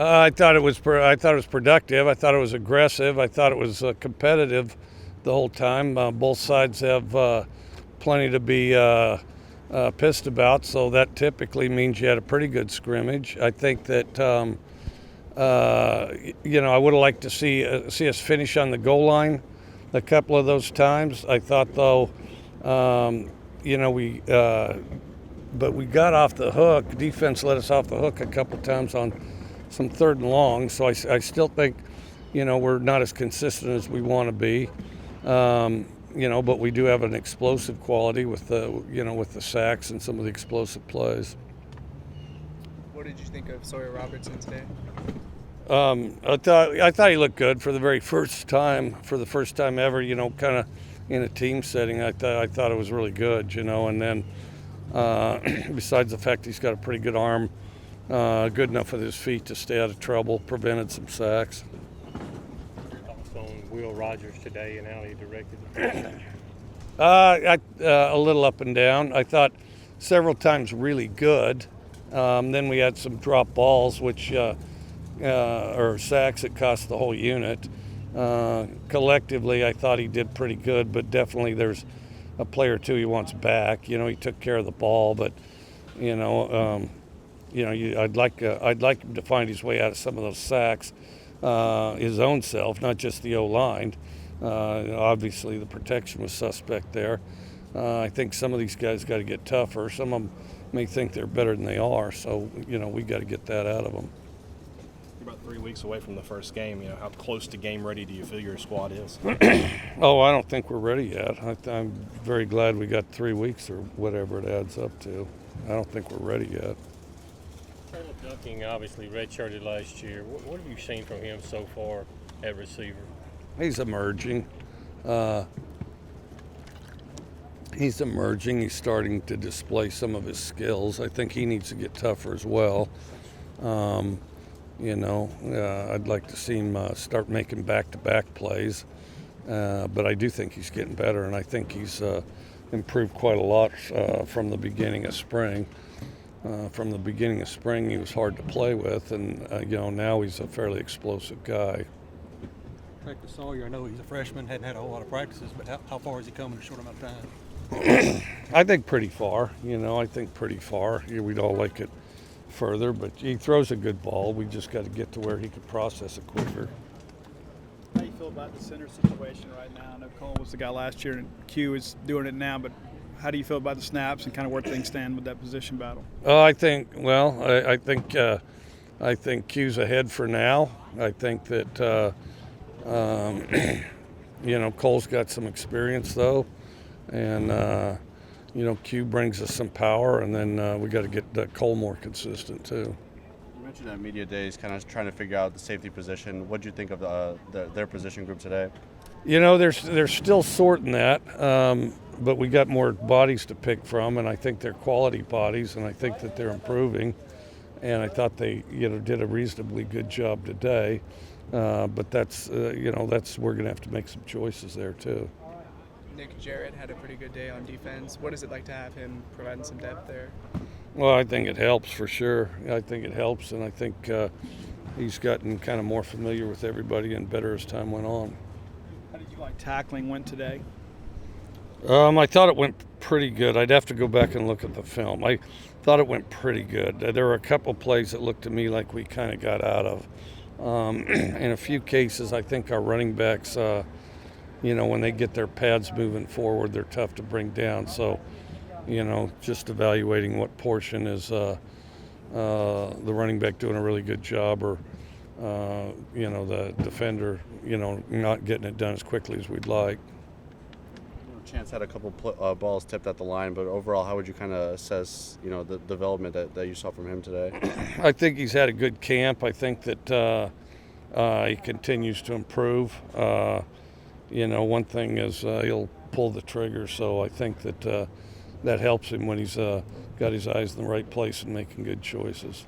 I thought it was productive. I thought it was aggressive. I thought it was competitive the whole time. Both sides have plenty to be pissed about, so that typically means you had a pretty good scrimmage. I think that I would have liked to see us finish on the goal line a couple of those times. I thought though, but we got off the hook. Defense let us off the hook a couple times on some third and long. So I still think, we're not as consistent as we want to be. But we do have an explosive quality with the sacks and some of the explosive plays. What did you think of Sawyer Robertson today? I thought he looked good for the first time ever. Kind of in a team setting. I thought it was really good. And then besides the fact he's got a pretty good arm, good enough with his feet to stay out of trouble, prevented some sacks. Your thoughts on Will Rogers today and how he directed the a little up and down. I thought several times really good. Then we had some drop balls, which or sacks that cost the whole unit. Collectively, I thought he did pretty good, but definitely there's a player or two he wants back. He took care of the ball, but I'd like him to find his way out of some of those sacks, his own self, not just the O-line. Obviously, the protection was suspect there. I think some of these guys got to get tougher. Some of them may think they're better than they are, so we got to get that out of them. You're about 3 weeks away from the first game. How close to game ready do you feel your squad is? Oh, I don't think we're ready yet. I'm very glad we got 3 weeks or whatever it adds up to. I don't think we're ready yet. Philip Dunking obviously redshirted last year. What have you seen from him so far at receiver? He's emerging. He's starting to display some of his skills. I think he needs to get tougher as well. I'd like to see him start making back-to-back plays. But I do think he's getting better, and I think he's improved quite a lot from the beginning of spring. From the beginning of spring, he was hard to play with, and now he's a fairly explosive guy. Back to Sawyer, I know he's a freshman, hadn't had a whole lot of practices, but how far has he come in a short amount of time? I think pretty far. I think pretty far. We'd all like it further, but he throws a good ball. We just got to get to where he could process it quicker. How do you feel about the center situation right now? I know Cole was the guy last year, and Q is doing it now, but how do you feel about the snaps and kind of where things stand with that position battle? I think Q's ahead for now. I think that Cole's got some experience though, and Q brings us some power, and then we got to get Cole more consistent too. You mentioned at media days, kind of trying to figure out the safety position. What do you think of their position group today? They're still sorting that, but we got more bodies to pick from, and I think they're quality bodies, and I think that they're improving. And I thought they did a reasonably good job today, but that's we're going to have to make some choices there too. Nick Jarrett had a pretty good day on defense. What is it like to have him providing some depth there? Well, I think it helps for sure. I think it helps, and I think he's gotten kind of more familiar with everybody and better as time went on. How did you like tackling went today? I thought it went pretty good. I'd have to go back and look at the film. I thought it went pretty good. There were a couple plays that looked to me like we kind of got out of. In a few cases, I think our running backs, when they get their pads moving forward, they're tough to bring down. So, just evaluating what portion is the running back doing a really good job, or the defender, not getting it done as quickly as we'd like. Chance had a couple balls tipped at the line, but overall, how would you kind of assess, the development that you saw from him today? I think he's had a good camp. I think that he continues to improve. One thing is he'll pull the trigger, so I think that that helps him when he's got his eyes in the right place and making good choices.